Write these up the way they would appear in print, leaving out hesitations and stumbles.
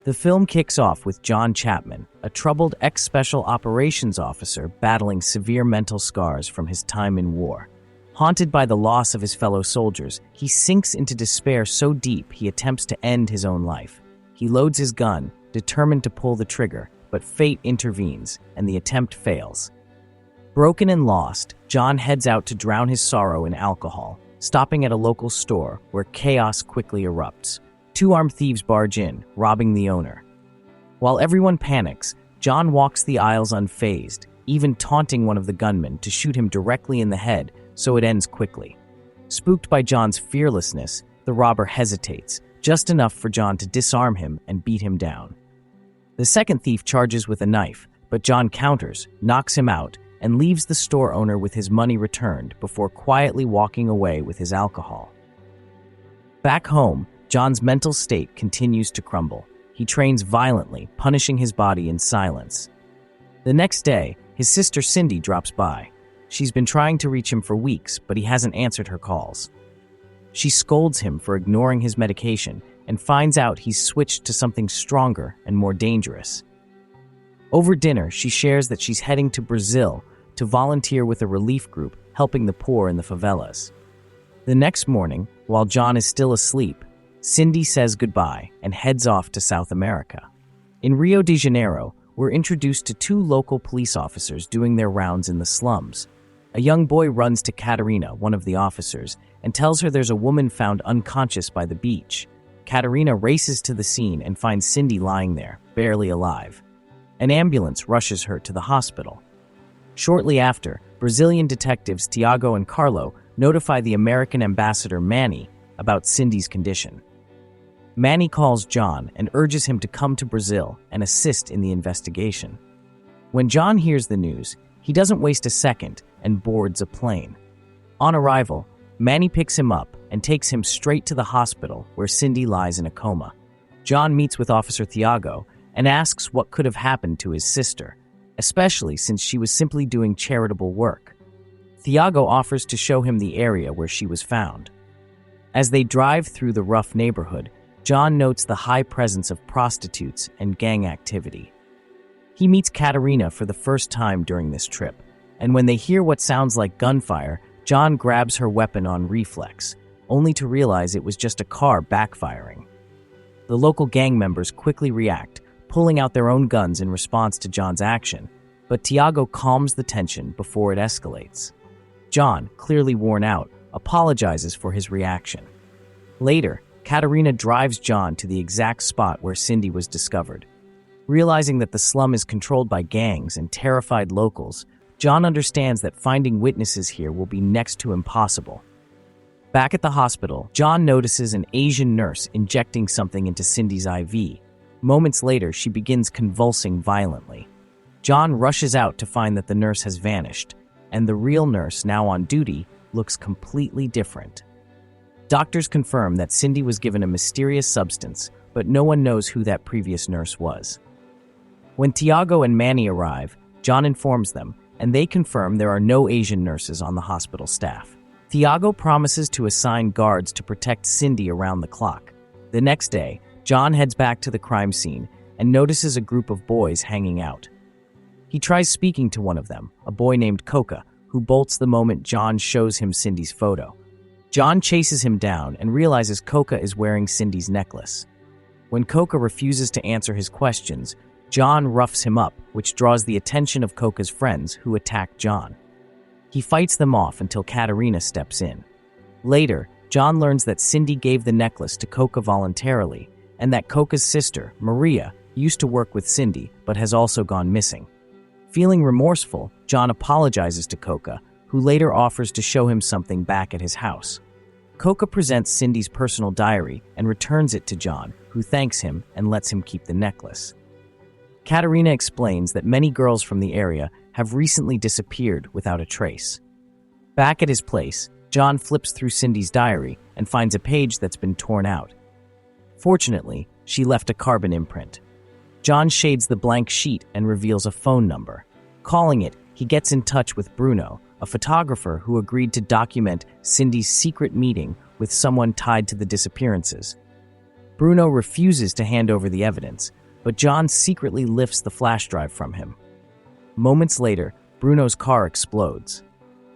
The film kicks off with John Chapman, a troubled ex-special operations officer battling severe mental scars from his time in war. Haunted by the loss of his fellow soldiers, he sinks into despair so deep he attempts to end his own life. He loads his gun, determined to pull the trigger, but fate intervenes, and the attempt fails. Broken and lost, John heads out to drown his sorrow in alcohol, stopping at a local store where chaos quickly erupts. Two armed thieves barge in, robbing the owner. While everyone panics, John walks the aisles unfazed, even taunting one of the gunmen to shoot him directly in the head so it ends quickly. Spooked by John's fearlessness, the robber hesitates, just enough for John to disarm him and beat him down. The second thief charges with a knife, but John counters, knocks him out, and leaves the store owner with his money returned before quietly walking away with his alcohol. Back home, John's mental state continues to crumble. He trains violently, punishing his body in silence. The next day, his sister Cindy drops by. She's been trying to reach him for weeks, but he hasn't answered her calls. She scolds him for ignoring his medication and finds out he's switched to something stronger and more dangerous. Over dinner, she shares that she's heading to Brazil to volunteer with a relief group helping the poor in the favelas. The next morning, while John is still asleep, Cindy says goodbye and heads off to South America. In Rio de Janeiro, we're introduced to two local police officers doing their rounds in the slums. A young boy runs to Catarina, one of the officers, and tells her there's a woman found unconscious by the beach. Catarina races to the scene and finds Cindy lying there, barely alive. An ambulance rushes her to the hospital. Shortly after, Brazilian detectives Tiago and Carlo notify the American ambassador Manny about Cindy's condition. Manny calls John and urges him to come to Brazil and assist in the investigation. When John hears the news, he doesn't waste a second and boards a plane. On arrival, Manny picks him up and takes him straight to the hospital where Cindy lies in a coma. John meets with Officer Tiago and asks what could have happened to his sister, especially since she was simply doing charitable work. Tiago offers to show him the area where she was found. As they drive through the rough neighborhood, John notes the high presence of prostitutes and gang activity. He meets Catarina for the first time during this trip, and when they hear what sounds like gunfire, John grabs her weapon on reflex, only to realize it was just a car backfiring. The local gang members quickly react, pulling out their own guns in response to John's action, but Tiago calms the tension before it escalates. John, clearly worn out, apologizes for his reaction. Later, Catarina drives John to the exact spot where Cindy was discovered. Realizing that the slum is controlled by gangs and terrified locals, John understands that finding witnesses here will be next to impossible. Back at the hospital, John notices an Asian nurse injecting something into Cindy's IV. Moments later, she begins convulsing violently. John rushes out to find that the nurse has vanished, and the real nurse, now on duty, looks completely different. Doctors confirm that Cindy was given a mysterious substance, but no one knows who that previous nurse was. When Tiago and Manny arrive, John informs them, and they confirm there are no Asian nurses on the hospital staff. Tiago promises to assign guards to protect Cindy around the clock. The next day, John heads back to the crime scene and notices a group of boys hanging out. He tries speaking to one of them, a boy named Coca, who bolts the moment John shows him Cindy's photo. John chases him down and realizes Coca is wearing Cindy's necklace. When Coca refuses to answer his questions, John roughs him up, which draws the attention of Coca's friends, who attack John. He fights them off until Catarina steps in. Later, John learns that Cindy gave the necklace to Coca voluntarily, and that Coca's sister, Maria, used to work with Cindy but has also gone missing. Feeling remorseful, John apologizes to Coca, who later offers to show him something back at his house. Coca presents Cindy's personal diary and returns it to John, who thanks him and lets him keep the necklace. Catarina explains that many girls from the area have recently disappeared without a trace. Back at his place, John flips through Cindy's diary and finds a page that's been torn out. Fortunately, she left a carbon imprint. John shades the blank sheet and reveals a phone number. Calling it, he gets in touch with Bruno, a photographer who agreed to document Cindy's secret meeting with someone tied to the disappearances. Bruno refuses to hand over the evidence, but John secretly lifts the flash drive from him. Moments later, Bruno's car explodes.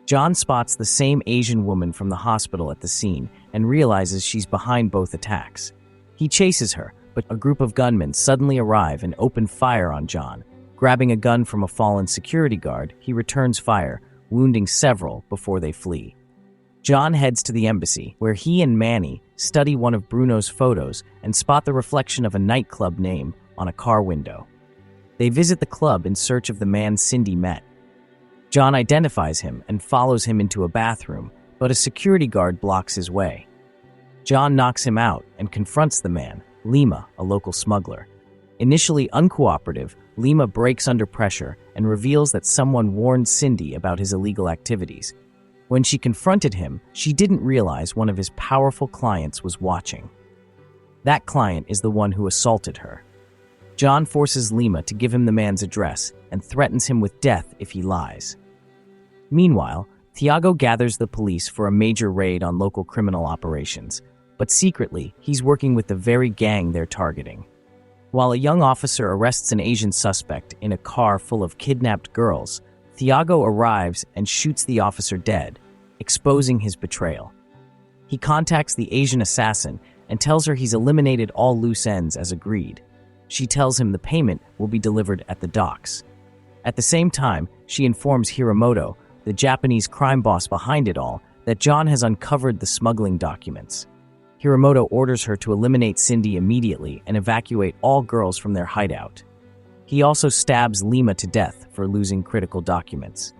John spots the same Asian woman from the hospital at the scene and realizes she's behind both attacks. He chases her, but a group of gunmen suddenly arrive and open fire on John. Grabbing a gun from a fallen security guard, he returns fire, wounding several before they flee. John heads to the embassy, where he and Manny study one of Bruno's photos and spot the reflection of a nightclub name on a car window. They visit the club in search of the man Cindy met. John identifies him and follows him into a bathroom, but a security guard blocks his way. John knocks him out and confronts the man, Lima, a local smuggler. Initially uncooperative, Lima breaks under pressure and reveals that someone warned Cindy about his illegal activities. When she confronted him, she didn't realize one of his powerful clients was watching. That client is the one who assaulted her. John forces Lima to give him the man's address and threatens him with death if he lies. Meanwhile, Thiago gathers the police for a major raid on local criminal operations, but secretly, he's working with the very gang they're targeting. While a young officer arrests an Asian suspect in a car full of kidnapped girls, Thiago arrives and shoots the officer dead, exposing his betrayal. He contacts the Asian assassin and tells her he's eliminated all loose ends as agreed. She tells him the payment will be delivered at the docks. At the same time, she informs Hiramoto, the Japanese crime boss behind it all, that John has uncovered the smuggling documents. Hiramoto orders her to eliminate Cindy immediately and evacuate all girls from their hideout. He also stabs Lima to death for losing critical documents.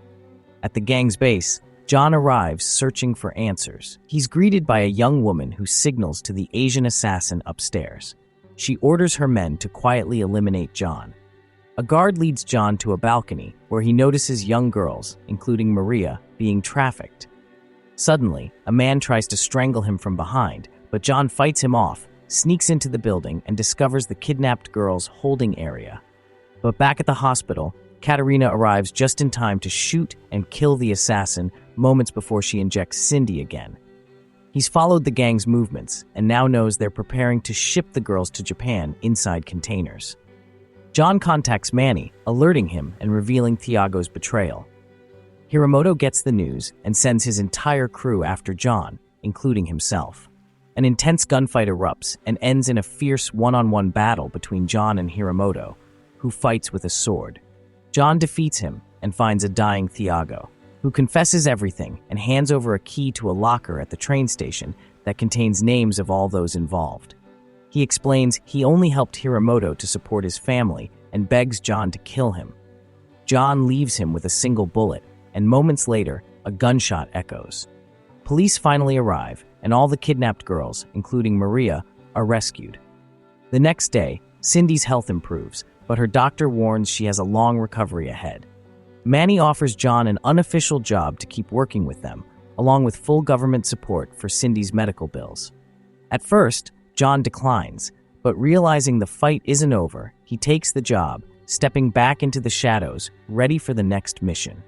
At the gang's base, John arrives searching for answers. He's greeted by a young woman who signals to the Asian assassin upstairs. She orders her men to quietly eliminate John. A guard leads John to a balcony where he notices young girls, including Maria, being trafficked. Suddenly, a man tries to strangle him from behind, but John fights him off, sneaks into the building, and discovers the kidnapped girls' holding area. But back at the hospital, Katerina arrives just in time to shoot and kill the assassin moments before she injects Cindy again. He's followed the gang's movements and now knows they're preparing to ship the girls to Japan inside containers. John contacts Manny, alerting him and revealing Thiago's betrayal. Hiramoto gets the news and sends his entire crew after John, including himself. An intense gunfight erupts and ends in a fierce one-on-one battle between John and Hiramoto, who fights with a sword. John defeats him and finds a dying Thiago, who confesses everything and hands over a key to a locker at the train station that contains names of all those involved. He explains he only helped Hiramoto to support his family and begs John to kill him. John leaves him with a single bullet, and moments later, a gunshot echoes. Police finally arrive, and all the kidnapped girls, including Maria, are rescued. The next day, Cindy's health improves, but her doctor warns she has a long recovery ahead. Manny offers John an unofficial job to keep working with them, along with full government support for Cindy's medical bills. At first, John declines, but realizing the fight isn't over, he takes the job, stepping back into the shadows, ready for the next mission.